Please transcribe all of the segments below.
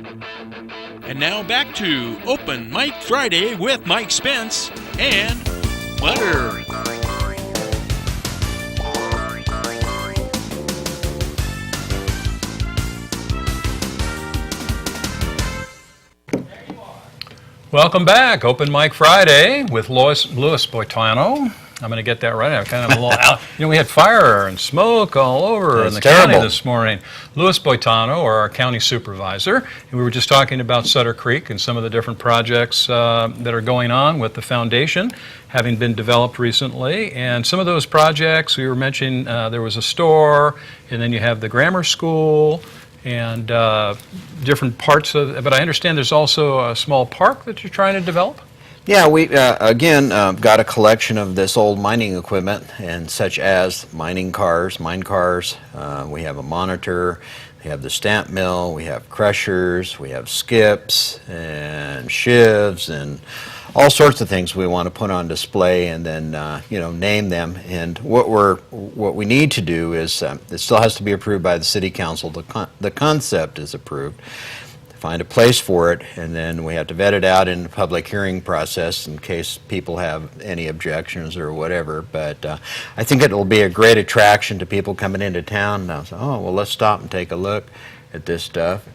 And now back to Open Mic Friday with Mike Spence and Butter. Welcome back, Open Mic Friday with Louis Boitano. I'm going to get that right. I'm kind of a little out. We had fire and smoke all over in the county this morning. Louis Boitano, or our county supervisor, and we were just talking about Sutter Creek and some of the different projects that are going on with the foundation, having been developed recently. And some of those projects, we were mentioning there was a store, and then you have the grammar school, and different parts of, but I understand there's also a small park that you're trying to develop? Yeah, we again got a collection of this old mining equipment, and such as mine cars. We have a monitor, we have the stamp mill, we have crushers, we have skips and shivs and all sorts of things we want to put on display, and then name them. And what we need to do is it still has to be approved by the city council. The concept is approved. Find a place for it, and then we have to vet it out in the public hearing process in case people have any objections or whatever. But I think it will be a great attraction to people coming into town. And I'll say, oh, well, let's stop and take a look at this stuff.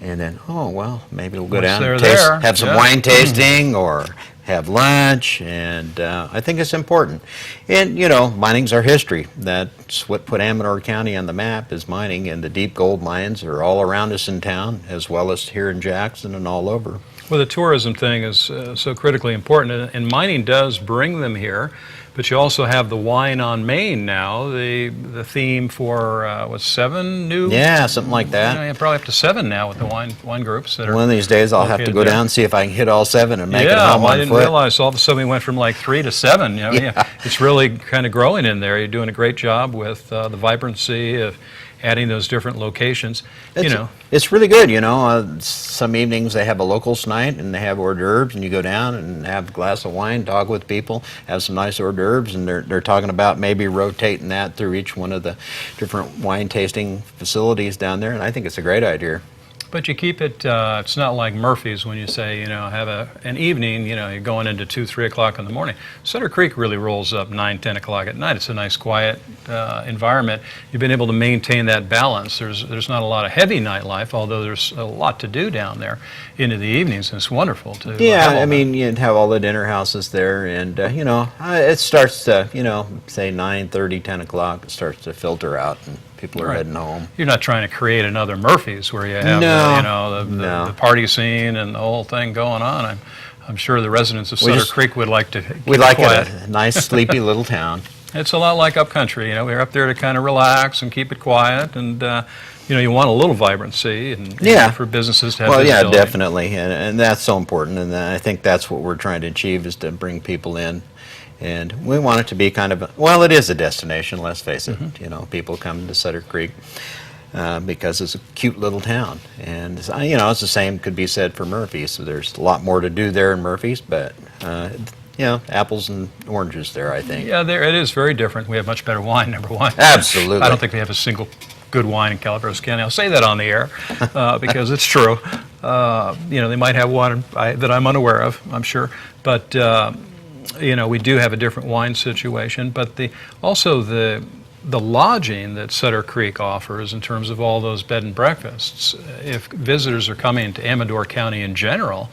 And then, oh, well, maybe we'll go down and have some wine tasting or have lunch, and I think it's important. And, mining's our history. That's what put Amador County on the map, is mining, and the deep gold mines are all around us in town, as well as here in Jackson and all over. Well, the tourism thing is so critically important, and mining does bring them here. But you also have the Wine on Main now, the theme for, 7 new? Yeah, something like that. Probably up to 7 now with the wine groups that are. One of these days I'll have to go down and see if I can hit all 7 and make it home on foot. I didn't realize all of a sudden we went from like 3 to 7. It's really kind of growing in there. You're doing a great job with the vibrancy of adding those different locations. It's really good. Some evenings they have a locals night and they have hors d'oeuvres, and you go down and have a glass of wine, talk with people, have some nice hors d'oeuvres, and they're talking about maybe rotating that through each one of the different wine tasting facilities down there, and I think it's a great idea. But you keep it, it's not like Murphy's when you say, have an evening, you're going into 2, 3 o'clock in the morning. Sutter Creek really rolls up 9, 10 o'clock at night. It's a nice, quiet environment. You've been able to maintain that balance. There's not a lot of heavy nightlife, although there's a lot to do down there into the evenings, and it's wonderful to have you have all the dinner houses there, and, it starts to, say 9:30, 10 o'clock, it starts to filter out, and people are heading home. You're not trying to create another Murphy's where you have the party scene and the whole thing going on. I'm sure the residents of Sutter Creek would like to keep it quiet. A nice, sleepy little town. It's a lot like upcountry. We're up there to kind of relax and keep it quiet, and you want a little vibrancy and for businesses to have visibility. Yeah, definitely, and that's so important. And I think that's what we're trying to achieve, is to bring people in. And we want it to be kind of, it is a destination, let's face it. People come to Sutter Creek because it's a cute little town. And, it's the same could be said for Murphy's. So there's a lot more to do there in Murphy's, but, apples and oranges there, I think. Yeah, it is very different. We have much better wine, number one. Absolutely. I don't think we have a single good wine in Calaveras County. I'll say that on the air because it's true. They might have one that I'm unaware of, I'm sure. But, we do have a different wine situation, but also the lodging that Sutter Creek offers in terms of all those bed and breakfasts. If visitors are coming to Amador County in general,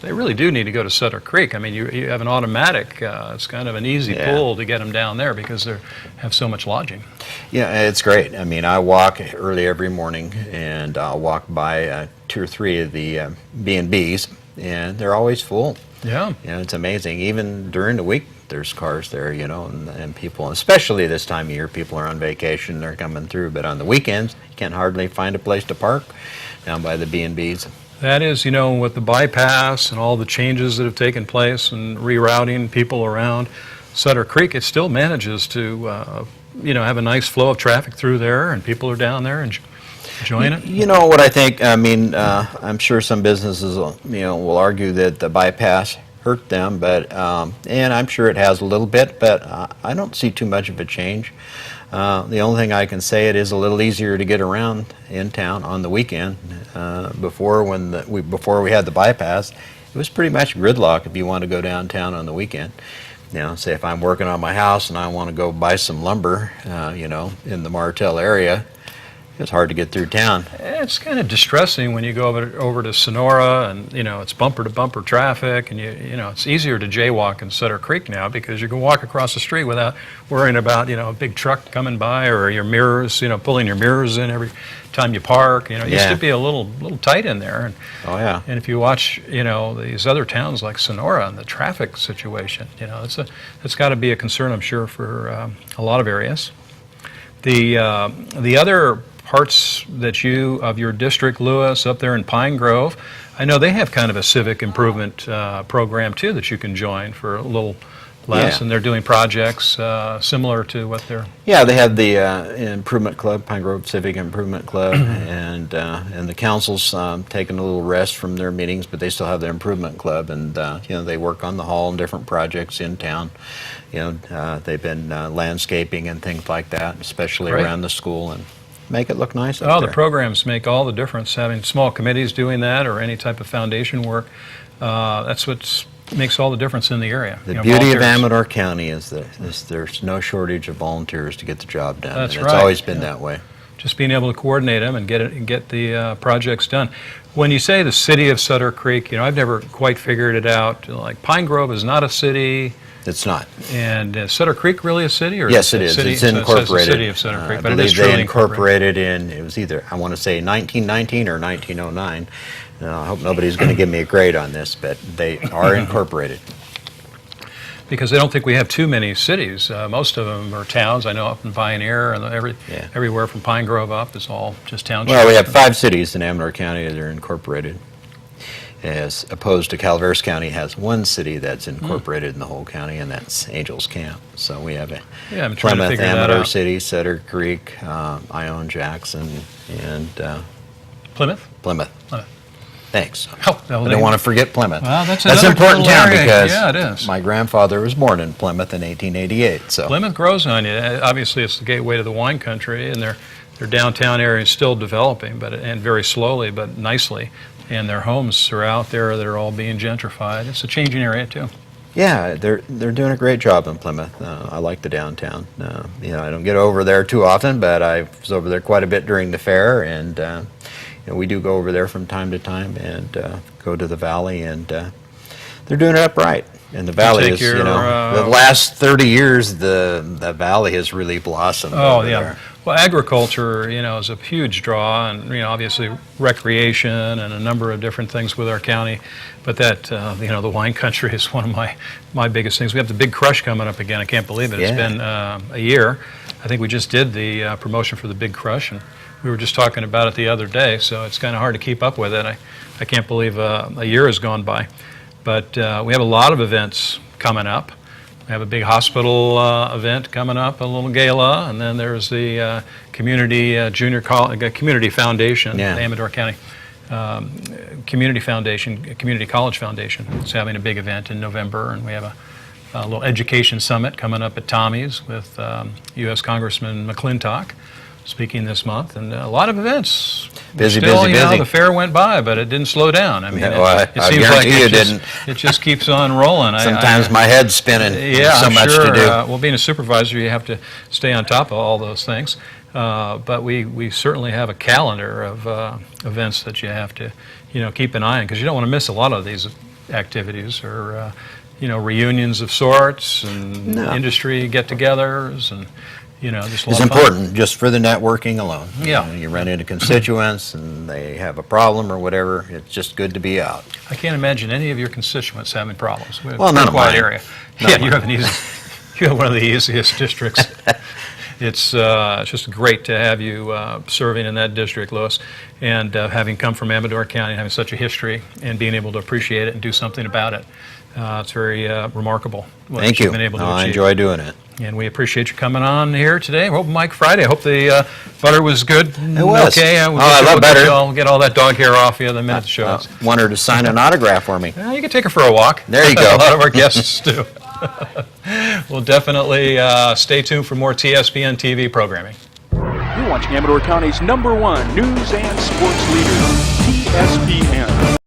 they really do need to go to Sutter Creek. I mean, you have an automatic, it's kind of an easy pull to get them down there because they have so much lodging. Yeah, it's great. I mean, I walk early every morning, and I'll walk by 2 or 3 of the B&Bs, and they're always full. Yeah. It's amazing. Even during the week, there's cars there, and people, especially this time of year, people are on vacation, they're coming through. But on the weekends, you can't hardly find a place to park down by the B&Bs. That is, with the bypass and all the changes that have taken place and rerouting people around Sutter Creek, it still manages to, have a nice flow of traffic through there, and people are down there and enjoying it. You know what I think? I mean, I'm sure some businesses, will argue that the bypass hurt them, but and I'm sure it has a little bit, but I don't see too much of a change. The only thing I can say, it is a little easier to get around in town on the weekend. Before we had the bypass, it was pretty much gridlock if you want to go downtown on the weekend. Say if I'm working on my house and I want to go buy some lumber, in the Martell area, it's hard to get through town. It's kind of distressing when you go over to Sonora and, it's bumper-to-bumper traffic, and, it's easier to jaywalk in Sutter Creek now because you can walk across the street without worrying about, a big truck coming by or your mirrors, pulling your mirrors in every time you park. It used to be a little tight in there. And, oh, yeah. And if you watch, these other towns like Sonora and the traffic situation, it's got to be a concern, I'm sure, for a lot of areas. The other parts of your district, Louis, up there in Pine Grove, I know they have kind of a civic improvement program too that you can join for a little less, and they're doing projects similar to what they're... Yeah, they have the Improvement Club, Pine Grove Civic Improvement Club, and the council's taking a little rest from their meetings, but they still have their Improvement Club, and they work on the hall and different projects in town. They've been landscaping and things like that, especially around the school, and make it look nice up there. The programs make all the difference. Having small committees doing that or any type of foundation work, that's what makes all the difference in the area. The beauty of Amador County is that there's no shortage of volunteers to get the job done. That's and right. It's always been that way. Just being able to coordinate them and get the projects done. When you say the city of Sutter Creek, I've never quite figured it out. Like Pine Grove is not a city. It's not. And is Sutter Creek really a city? Or yes, it is. It's incorporated. So it says the city of Sutter Creek, but it is truly they incorporated in, it was either, I want to say 1919 or 1909. I hope nobody's going to give me a grade on this, but they are incorporated. Because I don't think we have too many cities. Most of them are towns. I know up in Pioneer and everywhere from Pine Grove up is all just townships. Well, we have 5 cities in Amador County that are incorporated, as opposed to Calaveras County has 1 city that's incorporated in the whole county, and that's Angels Camp. So we have Plymouth, Amador City, Sutter Creek, Ione, Jackson, and Plymouth. Thanks. Oh, I don't want to forget Plymouth. Well, that's an important town because it is. My grandfather was born in Plymouth in 1888. So Plymouth grows on you. Obviously, it's the gateway to the wine country, and their downtown area is still developing, and very slowly but nicely. And their homes are out there that are all being gentrified. It's a changing area too. Yeah, they're doing a great job in Plymouth. I like the downtown. I don't get over there too often, but I was over there quite a bit during the fair, and we do go over there from time to time and go to the valley, and they're doing it up right. And the valley is, the last 30 years, the valley has really blossomed. Oh, yeah. There. Well, agriculture, is a huge draw, and obviously recreation and a number of different things with our county. But that, the wine country is one of my biggest things. We have the Big Crush coming up again. I can't believe it. It's been a year. I think we just did the promotion for the Big Crush, and we were just talking about it the other day. So it's kind of hard to keep up with it. I can't believe a year has gone by. But we have a lot of events coming up. We have a big hospital event coming up, a little gala, and then there's the community community foundation, the Amador County Community Foundation, Community College Foundation. It's having a big event in November, and we have a little education summit coming up at Tommy's with U.S. Congressman McClintock speaking this month, and a lot of events. Busy. The fair went by, but it didn't slow down. I mean, it seems like it just keeps on rolling. Sometimes my head's spinning. So much to do. Well, being a supervisor, you have to stay on top of all those things. But we certainly have a calendar of events that you have to, keep an eye on, because you don't want to miss a lot of these activities or, reunions of sorts and industry get-togethers and. Just it's important just for the networking alone. Yeah. You run into constituents and they have a problem or whatever. It's just good to be out. I can't imagine any of your constituents having problems. We have well, not a quiet area. You have one of the easiest districts. It's just great to have you serving in that district, Louis, and having come from Amador County and having such a history and being able to appreciate it and do something about it. It's very remarkable what Thank you've you. been able to achieve. I enjoy doing it. And we appreciate you coming on here today. Hope Mike Friday. I hope the butter was good. It was. Okay. I love butter. I'll get all that dog hair off you the minute the show. Want her to sign an autograph for me. You can take her for a walk. There you go. A lot of our guests do. We'll definitely stay tuned for more TSPN TV programming. You're watching Amador County's #1 news and sports leader.